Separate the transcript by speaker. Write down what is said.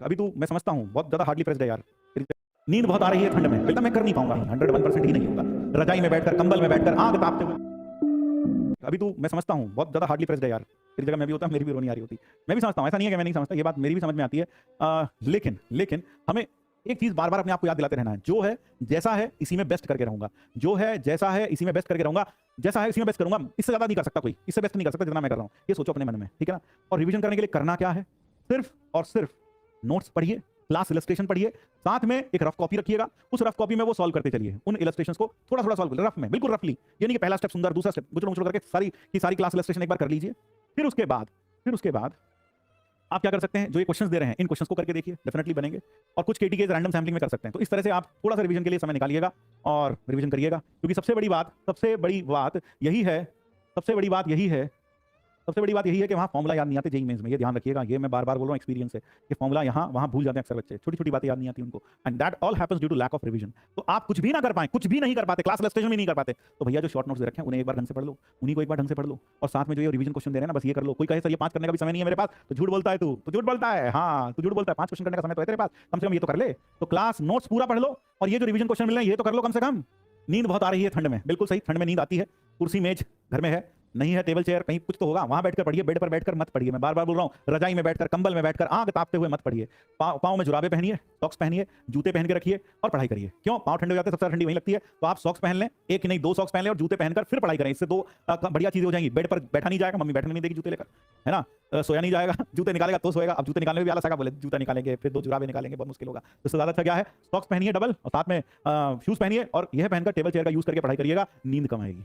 Speaker 1: अभी तू मैं समझता हूँ बहुत ज्यादा हार्डली प्रेस्ड है यार। नींद बहुत आ रही है ठंड में, बेटा मैं कर नहीं पाऊंगा, 101% ही नहीं होगा। रजाई में बैठकर, कंबल में बैठकर, आंख तापते हुए। अभी तू मैं समझता हूँ बहुत ज्यादा हार्डली प्रेस्ड है यार। तेरी जगह मैं भी होता, मेरी भी रोनी आ रही होती। मैं भी समझता हूँ, ऐसा नहीं है कि मैं नहीं समझता, ये बात मेरी भी समझ में आती है। लेकिन लेकिन हमें एक चीज बार बार अपने आप को याद दिलाते रहना है, जो है जैसा है इसी में बेस्ट करके रहूंगा, जो है जैसा है इसी में बेस्ट करके रहूंगा, जैसा है इसी में बेस्ट करूंगा, इससे ज्यादा नहीं कर सकता कोई, इससे बेस्ट नहीं कर सकता जितना मैं कर रहा हूँ। ये सोचो अपने मन में, ठीक है ना। और रिवीजन करने के लिए करना क्या है, सिर्फ और सिर्फ नोट्स पढ़िए, क्लास इलस्ट्रेशन पढ़िए, साथ में एक रफ कॉपी रखिएगा, उस रफ कॉपी में वो सॉल्व करते चलिए, उन इलस्ट्रेशंस को थोड़ा थोड़ा सॉल्व रफ में, बिल्कुल रफली। ये नहीं कि पहला स्टेप सुंदर, दूसरा स्टेप मुचड़ मुचड़ करके सारी की सारी क्लास इलस्ट्रेशन एक बार कर लीजिए। फिर उसके बाद आप क्या कर सकते हैं, जो ये क्वेश्चंस दे रहे हैं इन क्वेश्चंस को करके देखिए, डेफिनेटली बनेंगे। और कुछ केटी के रैंडम सैम्पलिंग में कर सकते हैं। तो इस तरह से आप थोड़ा सा रिवीजन के लिए समय निकालिएगा और रिवीजन करिएगा, क्योंकि सबसे बड़ी बात यही है, सबसे बड़ी बात यही है कि वहाँ फॉर्मुला याद नहीं आते जेईई मेंस में। ये ध्यान रखिएगा, ये मैं बार बार बोल रहा हूँ एक्सपीरियंस से, कि फॉर्मुला यहाँ वहाँ भूल जाते हैं अक्सर बच्चे, छोटी छोटी बातें याद नहीं आती उनको, and that all happens due to lack of revision. तो आप कुछ भी ना कर पाए, कुछ भी नहीं कर पाते, क्लास इलस्ट्रेशन भी नहीं कर पाते, तो भैया जो शॉर्ट नोट्स दे रखे हैं उन्हें एक बार ढंग से पढ़ लो, उन्हीं को एक बार ढंग से पढ़ लो, और साथ में जो ये रिवीजन क्वेश्चन दे रहे हैं ना, बस ये कर लो। कोई कहे सर ये 5 करने का भी समय नहीं है मेरे पास, तो झूठ बोलता है तू झूठ बोलता है, हाँ तू झूठ बोलता है। 5 क्वेश्चन करने का समय तो है तेरे पास, कम से कम ये तो कर ले। तो क्लास नोट्स पूरा पढ़ लो, और ये जो रिवीजन क्वेश्चन मिल रहे हैं ये तो कर लो कम से कम। नींद बहुत आ रही है ठंड में, बिल्कुल सही, ठंड में नींद आती है। कुर्सी मेज घर में है नहीं है, टेबल चेयर कहीं कुछ तो होगा, वहां बैठकर पढ़िए, बेड पर बैठकर मत पढ़िए। मैं बार बार बोल रहा हूं, रजाई में बैठकर, कंबल में बैठकर, आंख तापते हुए मत पढ़िए। पाँव में जुराबे पहनिए, सॉक्स पहनिए, जूते पहन के रखिए और पढ़ाई करिए। क्यों, पाँव ठंडे हो जाते हैं, सबसे ज्यादा ठंडी वहीं लगती है, तो आप सॉक्स पहन लें, एक नहीं 2 सॉक्स पहन लें और जूते पहनकर फिर पढ़ाई करें। इससे 2 बढ़िया चीजें हो जाएंगी। बेड पर बैठा नहीं जाएगा, मम्मी बैठने नहीं देगी जूते लेकर, है ना। सोया नहीं जाएगा, जूते निकालेगा तो सोएगा। अब जूते निकालने में भी आलस आएगा, बोले जूता निकालेंगे फिर 2 जुराबे निकालेंगे, बहुत मुश्किल होगा। तो इससे ज्यादा अच्छा क्या है, सॉक्स पहनिए डबल और साथ में शूज पहनिए, और यह पहनकर टेबल चेयर का यूज करके पढ़ाई करिएगा, नींद कम आएगी।